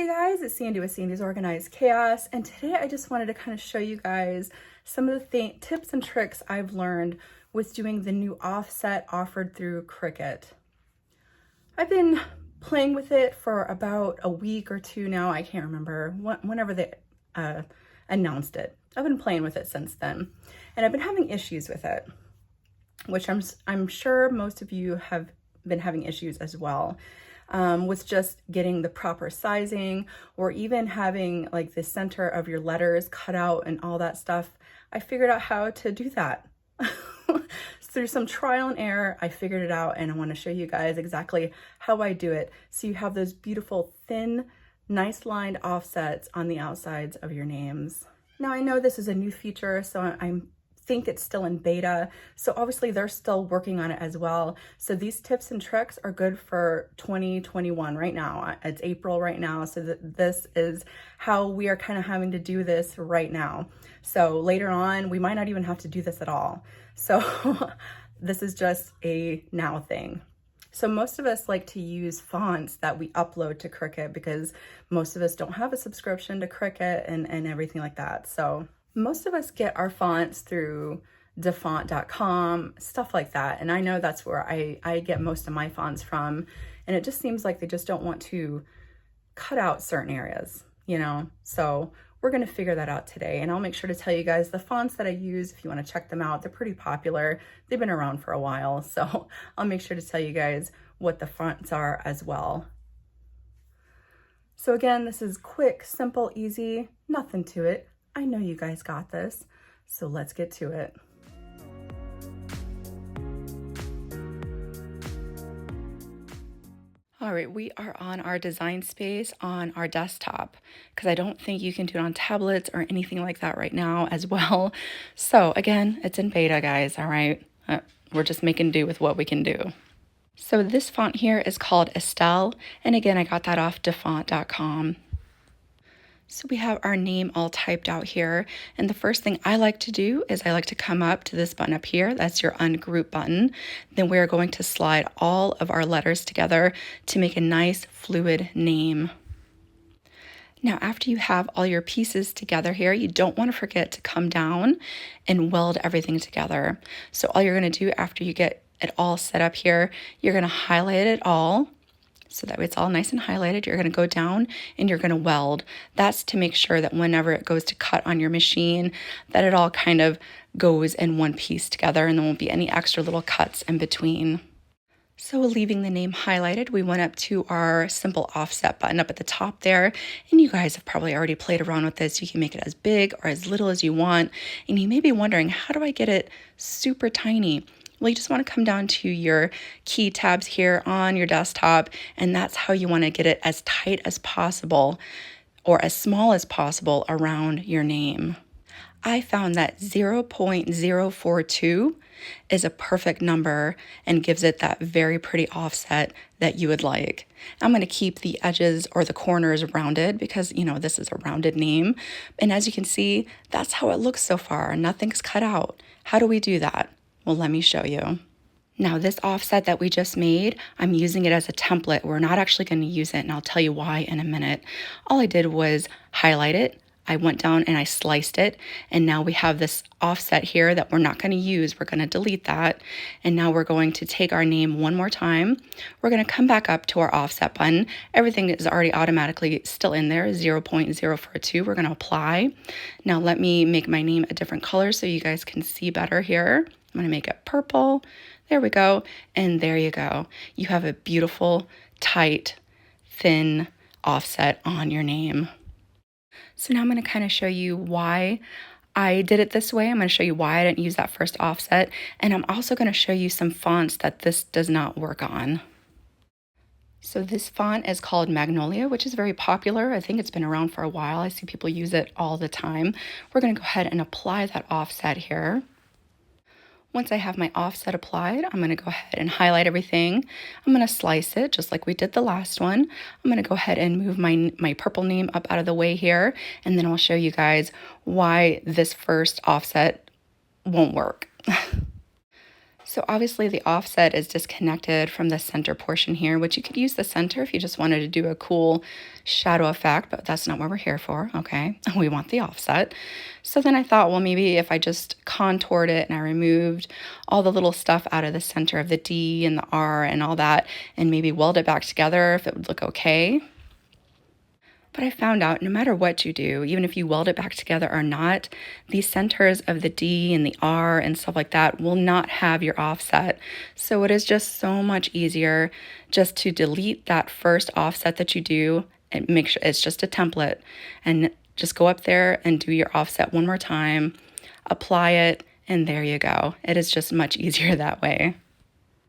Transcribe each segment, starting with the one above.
Hey guys, it's Sandy with Sandy's Organized Chaos, and today I just wanted to kind of show you guys some of the tips and tricks I've learned with doing the new offset offered through Cricut. I've been playing with it for about a week or two now. I can't remember whenever they announced it. I've been playing with it since then, and I've been having issues with it, which I'm sure most of you have been having issues as well. With just getting the proper sizing, or even having like the center of your letters cut out and all that stuff. I figured out how to do that. Through some trial and error, I figured it out, and I want to show you guys exactly how I do it. So you have those beautiful, thin, nice lined offsets on the outsides of your names. Now I know this is a new feature, so I think it's still in beta, so obviously they're still working on it as well. So these tips and tricks are good for 2021 right now. It's April right now, so this is how we are kind of having to do this right now. So later on, we might not even have to do this at all. So this is just a now thing. So most of us like to use fonts that we upload to Cricut because most of us don't have a subscription to Cricut and everything like that. So most of us get our fonts through dafont.com, stuff like that. And I know that's where I get most of my fonts from. And it just seems like they just don't want to cut out certain areas, you know? So we're gonna figure that out today. And I'll make sure to tell you guys the fonts that I use if you wanna check them out. They're pretty popular. They've been around for a while. So I'll make sure to tell you guys what the fonts are as well. So again, this is quick, simple, easy, nothing to it. I know you guys got this, so let's get to it. All right, we are on our design space on our desktop because I don't think you can do it on tablets or anything like that right now as well. So again, it's in beta, guys, all right? We're just making do with what we can do. So this font here is called Estelle, and again, I got that off dafont.com. So we have our name all typed out here, and the first thing I like to do is I like to come up to this button up here. That's your ungroup button. Then we're going to slide all of our letters together to make a nice fluid name. Now, after you have all your pieces together here, you don't want to forget to come down and weld everything together. So all you're going to do after you get it all set up here, you're going to highlight it all. So that way it's all nice and highlighted. You're going to go down and you're going to weld. That's to make sure that whenever it goes to cut on your machine, that it all kind of goes in one piece together and there won't be any extra little cuts in between. So leaving the name highlighted, we went up to our simple offset button up at the top there. And you guys have probably already played around with this. You can make it as big or as little as you want. And you may be wondering, how do I get it super tiny? Well, you just want to come down to your key tabs here on your desktop, and that's how you want to get it as tight as possible or as small as possible around your name. I found that 0.042 is a perfect number and gives it that very pretty offset that you would like. I'm going to keep the edges or the corners rounded because, you know, this is a rounded name. And as you can see, that's how it looks so far. Nothing's cut out. How do we do that? Well, let me show you. Now, this offset that we just made, I'm using it as a template. We're not actually going to use it, and I'll tell you why in a minute. All I did was highlight it. I went down and I sliced it, and now we have this offset here that we're not going to use. We're going to delete that, and now we're going to take our name one more time. We're going to come back up to our offset button. Everything is already automatically still in there, 0.042. We're going to apply. Now let me make my name a different color so you guys can see better here. I'm going to make it purple. There we go. And there you go. You have a beautiful, tight, thin offset on your name. So now I'm going to kind of show you why I did it this way. I'm going to show you why I didn't use that first offset. And I'm also going to show you some fonts that this does not work on. So this font is called Magnolia, which is very popular. I think it's been around for a while. I see people use it all the time. We're going to go ahead and apply that offset here. Once I have my offset applied, I'm going to go ahead and highlight everything. I'm going to slice it just like we did the last one. I'm going to go ahead and move my purple name up out of the way here, and then I'll show you guys why this first offset won't work. So obviously the offset is disconnected from the center portion here, which you could use the center if you just wanted to do a cool shadow effect, but that's not what we're here for, okay? We want the offset. So then I thought, well, maybe if I just contoured it and I removed all the little stuff out of the center of the D and the R and all that, and maybe weld it back together, if it would look okay. But I found out no matter what you do, even if you weld it back together or not, the centers of the D and the R and stuff like that will not have your offset. So it is just so much easier just to delete that first offset that you do and make sure it's just a template, and just go up there and do your offset one more time, apply it, and there you go. It is just much easier that way.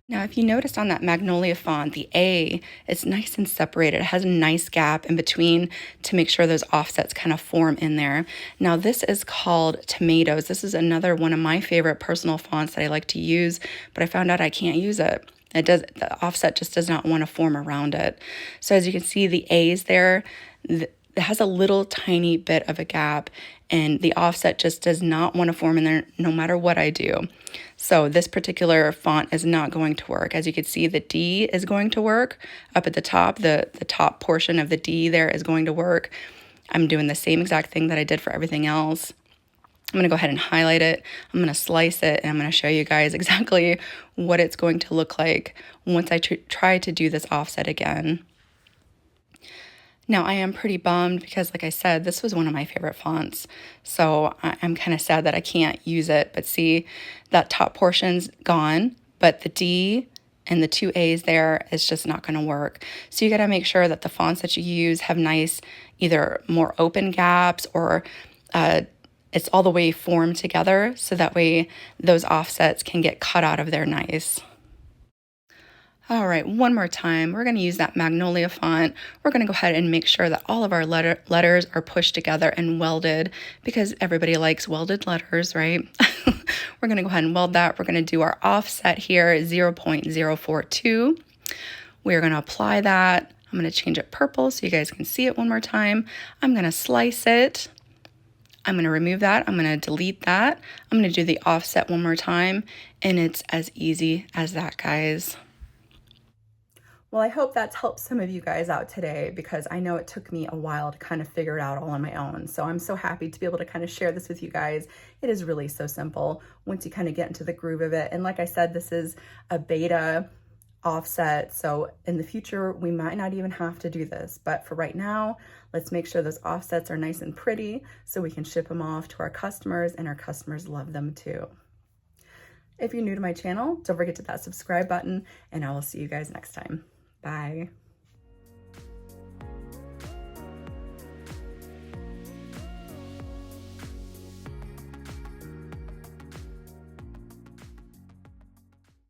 Now, if you notice on that Magnolia font, the A is nice and separated. It has a nice gap in between to make sure those offsets kind of form in there. Now, this is called Tomatoes. This is another one of my favorite personal fonts that I like to use, but I found out I can't use it. The offset just does not want to form around it. So as you can see, the A's there, it has a little tiny bit of a gap, and the offset just does not want to form in there no matter what I do. So this particular font is not going to work. As you can see, the D is going to work up at the top. The top portion of the D there is going to work. I'm doing the same exact thing that I did for everything else. I'm going to go ahead and highlight it. I'm going to slice it, and I'm going to show you guys exactly what it's going to look like once I try to do this offset again. Now, I am pretty bummed because, like I said, this was one of my favorite fonts. So I'm kind of sad that I can't use it. But see, that top portion's gone, but the D and the two A's there is just not going to work. So you got to make sure that the fonts that you use have nice, either more open gaps or it's all the way formed together. So that way those offsets can get cut out of there nice. All right, one more time, we're going to use that Magnolia font. We're going to go ahead and make sure that all of our letters are pushed together and welded, because everybody likes welded letters, right? We're going to go ahead and weld that. We're going to do our offset here, 0.042. We're going to apply that. I'm going to change it purple so you guys can see it one more time. I'm going to slice it. I'm going to remove that. I'm going to delete that. I'm going to do the offset one more time, and it's as easy as that, guys. Well, I hope that's helped some of you guys out today, because I know it took me a while to kind of figure it out all on my own. So I'm so happy to be able to kind of share this with you guys. It is really so simple once you kind of get into the groove of it. And like I said, this is a beta offset. So in the future, we might not even have to do this. But for right now, let's make sure those offsets are nice and pretty so we can ship them off to our customers, and our customers love them too. If you're new to my channel, don't forget to hit that subscribe button, and I will see you guys next time. Bye.